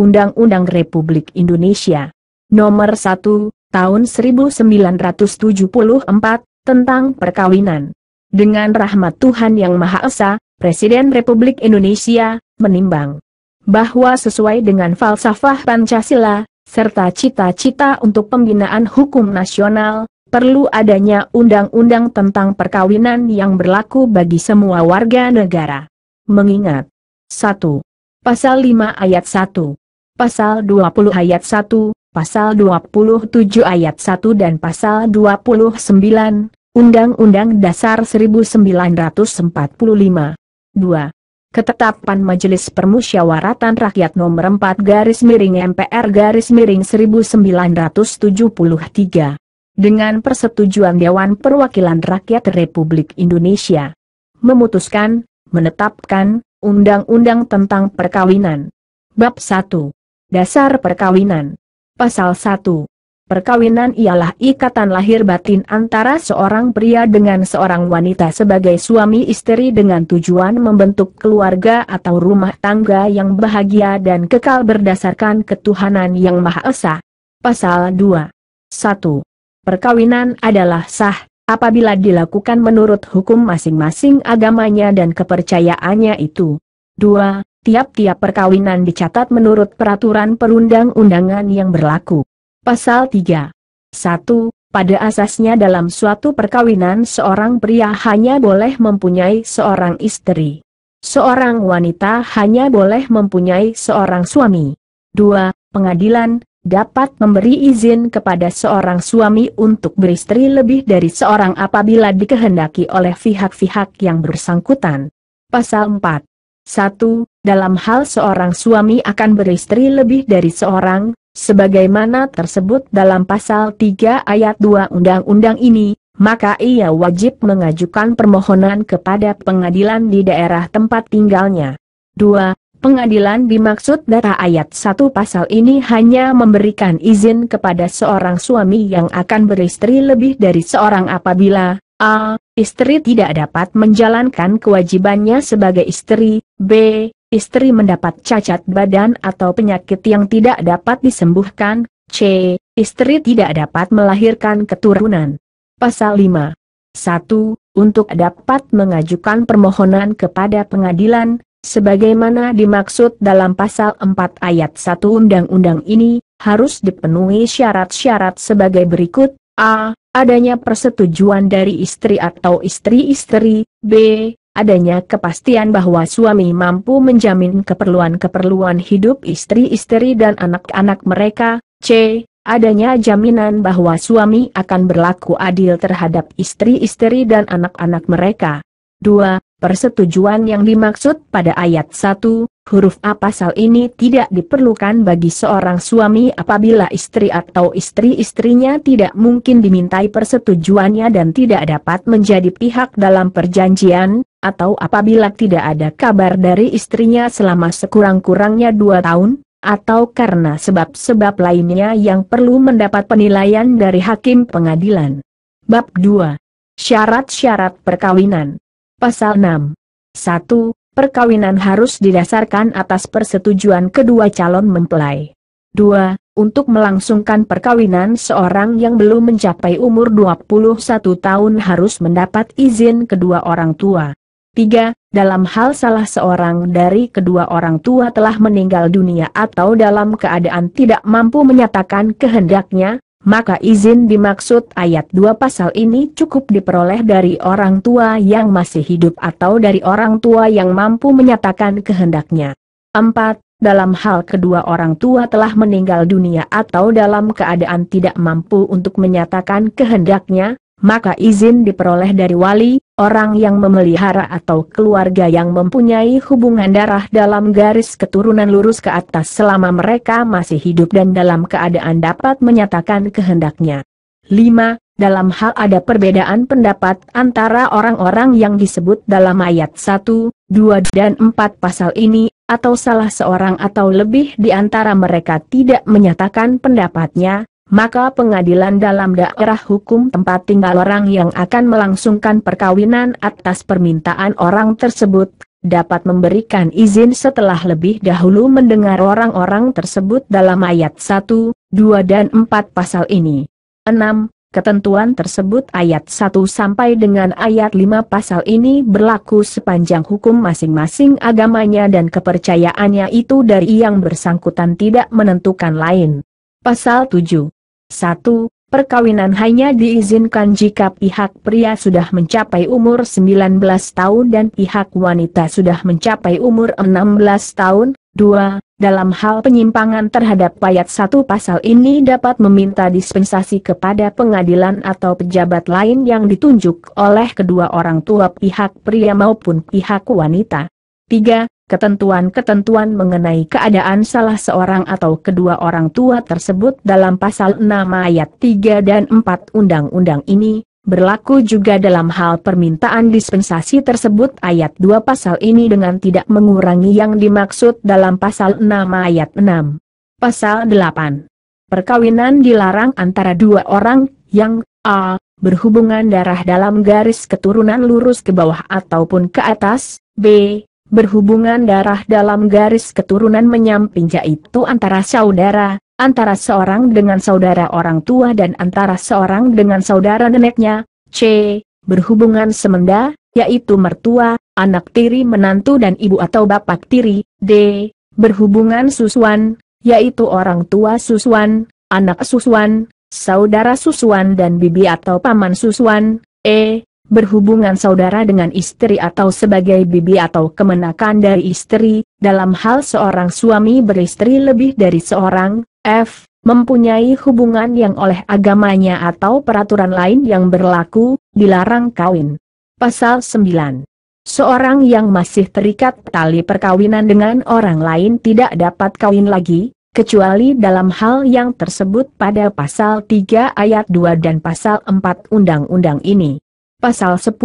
Undang-Undang Republik Indonesia Nomor 1, Tahun 1974, tentang perkawinan. Dengan rahmat Tuhan Yang Maha Esa, Presiden Republik Indonesia menimbang bahwa sesuai dengan falsafah Pancasila, serta cita-cita untuk pembinaan hukum nasional, perlu adanya undang-undang tentang perkawinan yang berlaku bagi semua warga negara. Mengingat 1. Pasal 5 ayat 1, Pasal 20 ayat 1, Pasal 27 ayat 1 dan Pasal 29, Undang-Undang Dasar 1945. 2. Ketetapan Majelis Permusyawaratan Rakyat Nomor 4/MPR/1973. Dengan persetujuan Dewan Perwakilan Rakyat Republik Indonesia. Memutuskan, menetapkan, Undang-Undang tentang Perkawinan. Bab 1. Dasar Perkawinan. Pasal 1. Perkawinan ialah ikatan lahir batin antara seorang pria dengan seorang wanita sebagai suami istri dengan tujuan membentuk keluarga atau rumah tangga yang bahagia dan kekal berdasarkan ketuhanan Yang Maha Esa. Pasal 2. 1. Perkawinan adalah sah apabila dilakukan menurut hukum masing-masing agamanya dan kepercayaannya itu. 2. Tiap-tiap perkawinan dicatat menurut peraturan perundang-undangan yang berlaku. Pasal 3. 1. Pada asasnya dalam suatu perkawinan seorang pria hanya boleh mempunyai seorang istri. Seorang wanita hanya boleh mempunyai seorang suami. 2. Pengadilan dapat memberi izin kepada seorang suami untuk beristri lebih dari seorang apabila dikehendaki oleh pihak-pihak yang bersangkutan. Pasal 4. 1. Dalam hal seorang suami akan beristri lebih dari seorang, sebagaimana tersebut dalam Pasal 3 ayat 2 Undang-Undang ini, maka ia wajib mengajukan permohonan kepada pengadilan di daerah tempat tinggalnya. 2. Pengadilan dimaksud dari ayat 1 pasal ini hanya memberikan izin kepada seorang suami yang akan beristri lebih dari seorang apabila a. Istri tidak dapat menjalankan kewajibannya sebagai istri, b. Istri mendapat cacat badan atau penyakit yang tidak dapat disembuhkan, c. Istri tidak dapat melahirkan keturunan. Pasal 5. 1. Untuk dapat mengajukan permohonan kepada pengadilan, sebagaimana dimaksud dalam Pasal 4 ayat 1 Undang-Undang ini, harus dipenuhi syarat-syarat sebagai berikut, a. Adanya persetujuan dari istri atau istri-istri, b. Adanya kepastian bahwa suami mampu menjamin keperluan-keperluan hidup istri-istri dan anak-anak mereka, c. Adanya jaminan bahwa suami akan berlaku adil terhadap istri-istri dan anak-anak mereka. 2. Persetujuan yang dimaksud pada ayat 1, huruf A pasal ini tidak diperlukan bagi seorang suami apabila istri atau istri-istrinya tidak mungkin dimintai persetujuannya dan tidak dapat menjadi pihak dalam perjanjian, atau apabila tidak ada kabar dari istrinya selama sekurang-kurangnya 2 tahun, atau karena sebab-sebab lainnya yang perlu mendapat penilaian dari hakim pengadilan. Bab 2. Syarat-syarat perkawinan. Pasal 6. 1. Perkawinan harus didasarkan atas persetujuan kedua calon mempelai. 2. Untuk melangsungkan perkawinan seorang yang belum mencapai umur 21 tahun harus mendapat izin kedua orang tua. 3. Dalam hal salah seorang dari kedua orang tua telah meninggal dunia atau dalam keadaan tidak mampu menyatakan kehendaknya, maka izin dimaksud ayat 2 pasal ini cukup diperoleh dari orang tua yang masih hidup atau dari orang tua yang mampu menyatakan kehendaknya. 4. Dalam hal kedua orang tua telah meninggal dunia atau dalam keadaan tidak mampu untuk menyatakan kehendaknya, maka izin diperoleh dari wali, orang yang memelihara atau keluarga yang mempunyai hubungan darah dalam garis keturunan lurus ke atas selama mereka masih hidup dan dalam keadaan dapat menyatakan kehendaknya. 5. Dalam hal ada perbedaan pendapat antara orang-orang yang disebut dalam ayat 1, 2 dan 4 pasal ini, atau salah seorang atau lebih di antara mereka tidak menyatakan pendapatnya, maka pengadilan dalam daerah hukum tempat tinggal orang yang akan melangsungkan perkawinan atas permintaan orang tersebut, dapat memberikan izin setelah lebih dahulu mendengar orang-orang tersebut dalam ayat 1, 2 dan 4 pasal ini. 6. Ketentuan tersebut ayat 1 sampai dengan ayat 5 pasal ini berlaku sepanjang hukum masing-masing agamanya dan kepercayaannya itu dari yang bersangkutan tidak menentukan lain. Pasal 7. 1. Perkawinan hanya diizinkan jika pihak pria sudah mencapai umur 19 tahun dan pihak wanita sudah mencapai umur 16 tahun. 2. Dalam hal penyimpangan terhadap ayat 1 pasal ini dapat meminta dispensasi kepada pengadilan atau pejabat lain yang ditunjuk oleh kedua orang tua pihak pria maupun pihak wanita. 3. Ketentuan-ketentuan mengenai keadaan salah seorang atau kedua orang tua tersebut dalam pasal 6 ayat 3 dan 4 undang-undang ini berlaku juga dalam hal permintaan dispensasi tersebut ayat 2 pasal ini dengan tidak mengurangi yang dimaksud dalam pasal 6 ayat 6. Pasal 8. Perkawinan dilarang antara dua orang yang a. berhubungan darah dalam garis keturunan lurus ke bawah ataupun ke atas, b. berhubungan darah dalam garis keturunan menyamping yaitu antara saudara, antara seorang dengan saudara orang tua dan antara seorang dengan saudara neneknya, c. berhubungan semenda, yaitu mertua, anak tiri menantu dan ibu atau bapak tiri, d. berhubungan susuan, yaitu orang tua susuan, anak susuan, saudara susuan dan bibi atau paman susuan, e. berhubungan saudara dengan istri atau sebagai bibi atau kemenakan dari istri, dalam hal seorang suami beristri lebih dari seorang, f. mempunyai hubungan yang oleh agamanya atau peraturan lain yang berlaku, dilarang kawin. Pasal 9. Seorang yang masih terikat tali perkawinan dengan orang lain tidak dapat kawin lagi, kecuali dalam hal yang tersebut pada pasal 3 ayat 2 dan pasal 4 undang-undang ini. Pasal 10.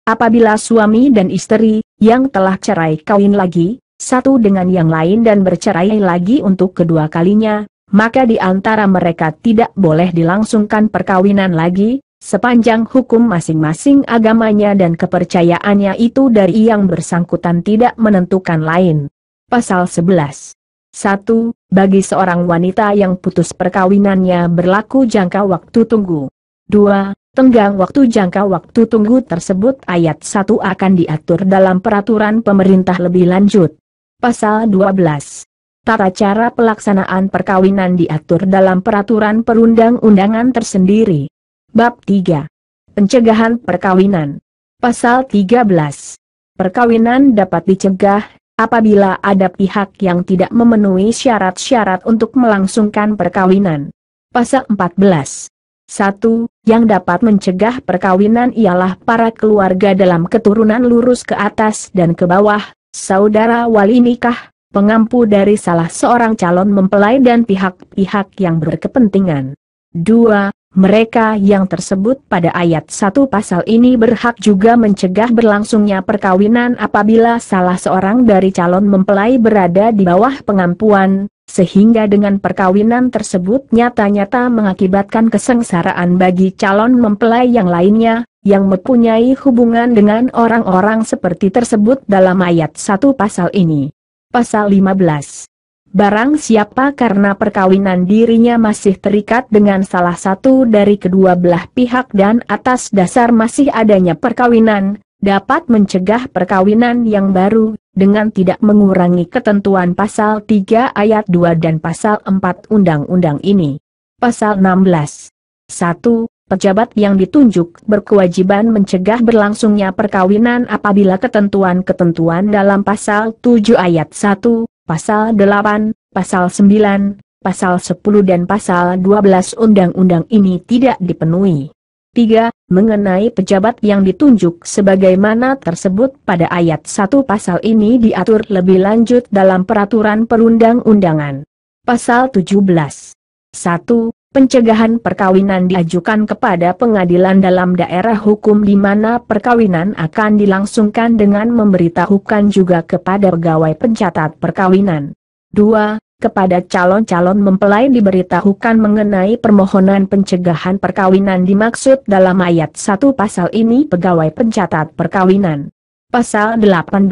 Apabila suami dan istri yang telah cerai kawin lagi, satu dengan yang lain dan bercerai lagi untuk kedua kalinya, maka di antara mereka tidak boleh dilangsungkan perkawinan lagi, sepanjang hukum masing-masing agamanya dan kepercayaannya itu dari yang bersangkutan tidak menentukan lain. Pasal 11. 1. Bagi seorang wanita yang putus perkawinannya berlaku jangka waktu tunggu. 2. Tenggang waktu jangka waktu tunggu tersebut ayat 1 akan diatur dalam peraturan pemerintah lebih lanjut. Pasal 12. Tata cara pelaksanaan perkawinan diatur dalam peraturan perundang-undangan tersendiri. Bab 3. Pencegahan perkawinan. Pasal 13. Perkawinan dapat dicegah apabila ada pihak yang tidak memenuhi syarat-syarat untuk melangsungkan perkawinan. Pasal 14. 1. Yang dapat mencegah perkawinan ialah para keluarga dalam keturunan lurus ke atas dan ke bawah, saudara wali nikah, pengampu dari salah seorang calon mempelai dan pihak-pihak yang berkepentingan. 2. Mereka yang tersebut pada ayat 1 pasal ini berhak juga mencegah berlangsungnya perkawinan apabila salah seorang dari calon mempelai berada di bawah pengampuan, sehingga dengan perkawinan tersebut nyata-nyata mengakibatkan kesengsaraan bagi calon mempelai yang lainnya, yang mempunyai hubungan dengan orang-orang seperti tersebut dalam ayat 1 pasal ini. Pasal 15. Barang siapa karena perkawinan dirinya masih terikat dengan salah satu dari kedua belah pihak dan atas dasar masih adanya perkawinan, dapat mencegah perkawinan yang baru, dengan tidak mengurangi ketentuan pasal 3 ayat 2 dan pasal 4 undang-undang ini. Pasal 16. 1. Pejabat yang ditunjuk berkewajiban mencegah berlangsungnya perkawinan apabila ketentuan-ketentuan dalam pasal 7 ayat 1, pasal 8, pasal 9, pasal 10 dan pasal 12 undang-undang ini tidak dipenuhi. 3. Mengenai pejabat yang ditunjuk sebagaimana tersebut pada ayat 1 pasal ini diatur lebih lanjut dalam peraturan perundang-undangan. Pasal 17. 1. Pencegahan perkawinan diajukan kepada pengadilan dalam daerah hukum di mana perkawinan akan dilangsungkan dengan memberitahukan juga kepada pegawai pencatat perkawinan. 2. Kepada calon-calon mempelai diberitahukan mengenai permohonan pencegahan perkawinan dimaksud dalam ayat 1 pasal ini pegawai pencatat perkawinan. Pasal 18.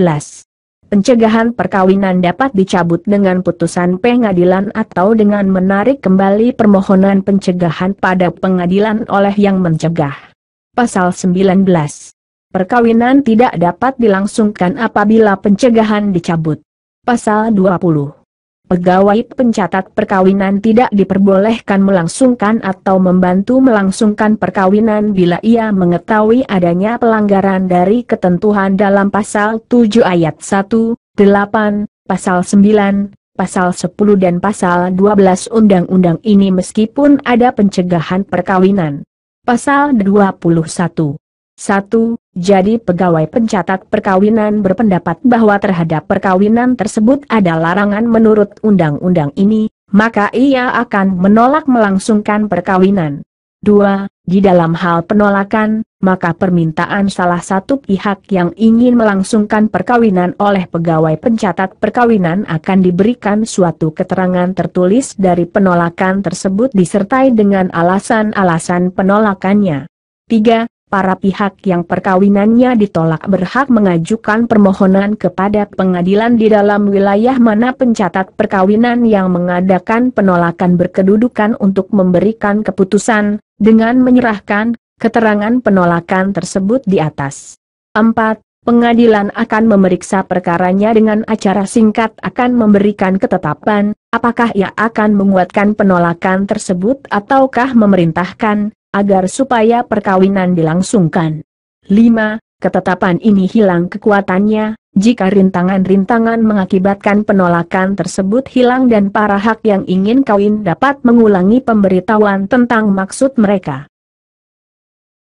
Pencegahan perkawinan dapat dicabut dengan putusan pengadilan atau dengan menarik kembali permohonan pencegahan pada pengadilan oleh yang mencegah. Pasal 19. Perkawinan tidak dapat dilangsungkan apabila pencegahan dicabut. Pasal 20. Pegawai pencatat perkawinan tidak diperbolehkan melangsungkan atau membantu melangsungkan perkawinan bila ia mengetahui adanya pelanggaran dari ketentuan dalam Pasal 7 Ayat 1, 8, Pasal 9, Pasal 10 dan Pasal 12 Undang-Undang ini meskipun ada pencegahan perkawinan. Pasal 21. 1. Jadi pegawai pencatat perkawinan berpendapat bahwa terhadap perkawinan tersebut ada larangan menurut undang-undang ini, maka ia akan menolak melangsungkan perkawinan. 2. Di dalam hal penolakan, maka permintaan salah satu pihak yang ingin melangsungkan perkawinan oleh pegawai pencatat perkawinan akan diberikan suatu keterangan tertulis dari penolakan tersebut disertai dengan alasan-alasan penolakannya. 3. Para pihak yang perkawinannya ditolak berhak mengajukan permohonan kepada pengadilan di dalam wilayah mana pencatat perkawinan yang mengadakan penolakan berkedudukan untuk memberikan keputusan, dengan menyerahkan keterangan penolakan tersebut di atas. 4. Pengadilan akan memeriksa perkaranya dengan acara singkat akan memberikan ketetapan, apakah ia akan menguatkan penolakan tersebut ataukah memerintahkan agar supaya perkawinan dilangsungkan. 5. Ketetapan ini hilang kekuatannya, jika rintangan-rintangan mengakibatkan penolakan tersebut hilang dan para hak yang ingin kawin dapat mengulangi pemberitahuan tentang maksud mereka.